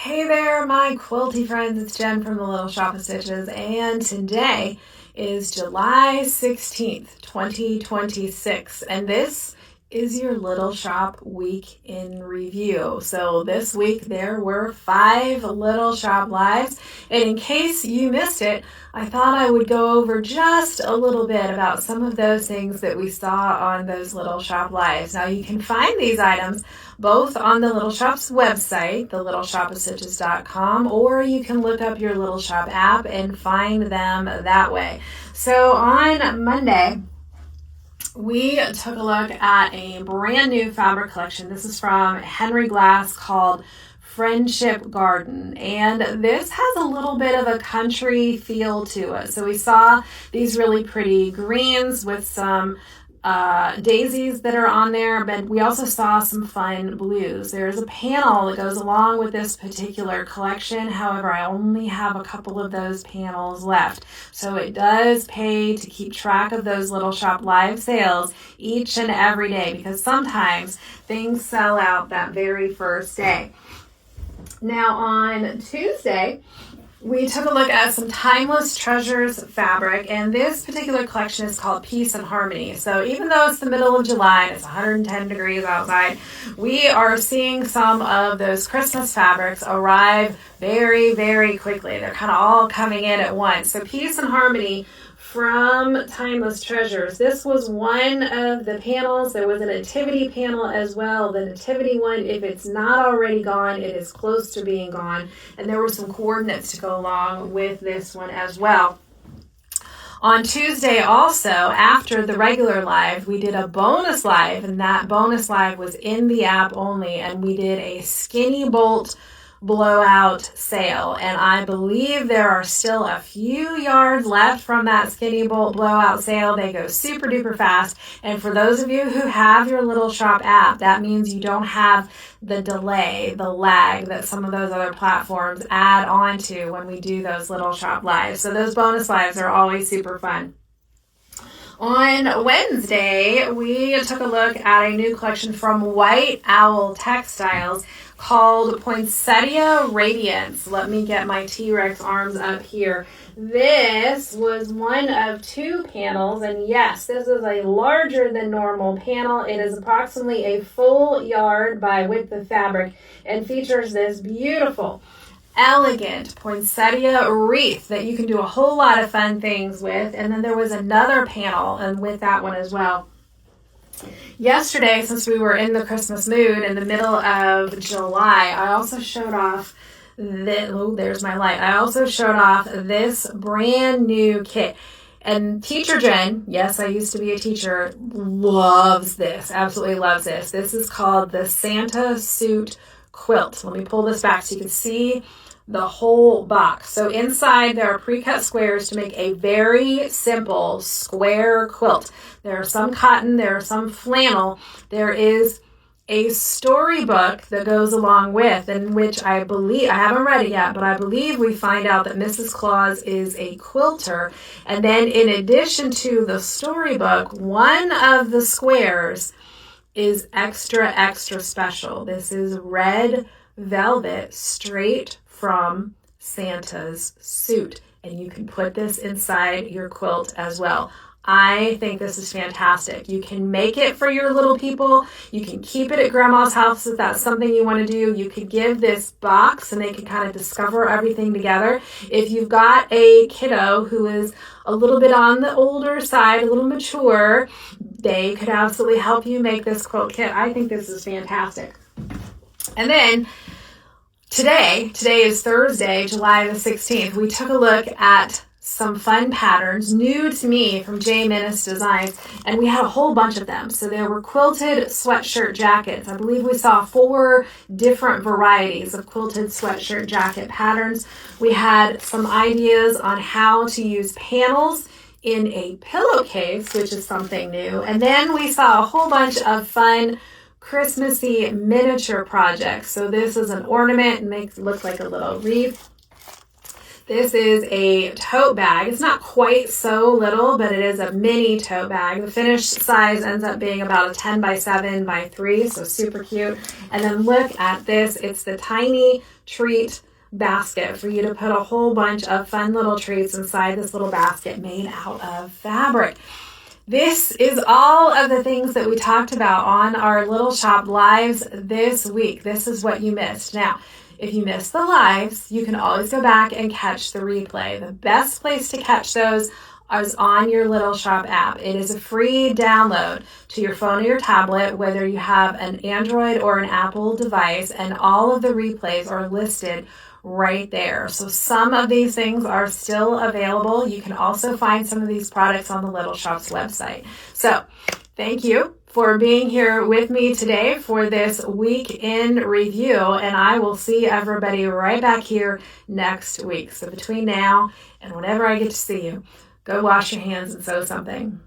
Hey there, my quilty friends. It's Jen from the Little Shop of Stitches, and today is July 16th, 2026, and this is your Little Shop Week in Review. So this week there were 5 Little Shop Lives, and in case you missed it, I thought I would go over just a little bit about some of those things that we saw on those Little Shop Lives. Now you can find these items both on the Little Shop's website, thelittleshopofstitches.com, or you can look up your Little Shop app and find them that way. So on Monday, we took a look at a brand new fabric collection. This is from Henry Glass called Friendship Garden, and this has a little bit of a country feel to it. So we saw these really pretty greens with some daisies that are on there, but we also saw some fun blues. There's a panel that goes along with this particular collection. However, I only have a couple of those panels left. So it does pay to keep track of those Little Shop Live sales each and every day, because sometimes things sell out that very first day. Now on Tuesday, we took a look at some Timeless Treasures fabric, and this particular collection is called Peace and Harmony. So even though it's the middle of July and it's 110 degrees outside, we are seeing some of those Christmas fabrics arrive very, very quickly. They're kind of all coming in at once. So Peace and Harmony from Timeless Treasures. This was one of the panels. There was a nativity panel as well. The nativity one, if it's not already gone, it is close to being gone. And there were some coordinates to go along with this one as well. On Tuesday also, after the regular live, we did a bonus live, and that bonus live was in the app only, and we did a skinny bolt blowout sale, and I believe there are still a few yards left from that skinny bolt blowout sale. They go super duper fast, and for those of you who have your Little Shop app, that means you don't have the delay, the lag that some of those other platforms add on to when we do those Little Shop lives. So those bonus lives are always super fun. On Wednesday, we took a look at a new collection from White Owl Textiles called Poinsettia Radiance. Let me get my T-Rex arms up here. This was one of 2 panels, and yes, this is a larger than normal panel. It is approximately a full yard by width of fabric and features this beautiful, elegant poinsettia wreath that you can do a whole lot of fun things with. And then there was another panel and with that one as well. Yesterday, since we were in the Christmas mood in the middle of July, I also showed off there's my light. I also showed off this brand new kit. And Teacher Jen, yes, I used to be a teacher, loves this, absolutely loves this. This is called the Santa Suit Quilt. Let me pull this back so you can see the whole box. So inside there are pre-cut squares to make a very simple square quilt. There are some cotton, there are some flannel, there is a storybook that goes along with, in which I believe, I haven't read it yet, but I believe we find out that Mrs. Claus is a quilter. And then in addition to the storybook, one of the squares is extra, extra special. This is red velvet straight from Santa's suit, and you can put this inside your quilt as well. I think this is fantastic. You can make it for your little people. You can keep it at grandma's house if that's something you want to do. You could give this box and they can kind of discover everything together. If you've got a kiddo who is a little bit on the older side, a little mature, they could absolutely help you make this quilt kit. I think this is fantastic. And then today is Thursday, July the 16th, we took a look at some fun patterns, new to me, from J. Minnis Designs, and we had a whole bunch of them. So there were quilted sweatshirt jackets. I believe we saw 4 different varieties of quilted sweatshirt jacket patterns. We had some ideas on how to use panels in a pillowcase, which is something new. And then we saw a whole bunch of fun Christmassy miniature projects. So this is an ornament and makes it look like a little wreath. This is a tote bag. It's not quite so little, but it is a mini tote bag. The finished size ends up being about a 10 by 7 by 3, so super cute. And then look at this. It's the tiny treat basket for you to put a whole bunch of fun little treats inside this little basket made out of fabric. This is all of the things that we talked about on our Little Shop lives this week. This is what you missed. Now, if you missed the lives, you can always go back and catch the replay. The best place to catch those is on your Little Shop app. It is a free download to your phone or your tablet, whether you have an Android or an Apple device, and all of the replays are listed right there. So some of these things are still available. You can also find some of these products on the Little Shop's website. So thank you for being here with me today for this week in review, and I will see everybody right back here next week. So between now and whenever I get to see you, go wash your hands and sew something.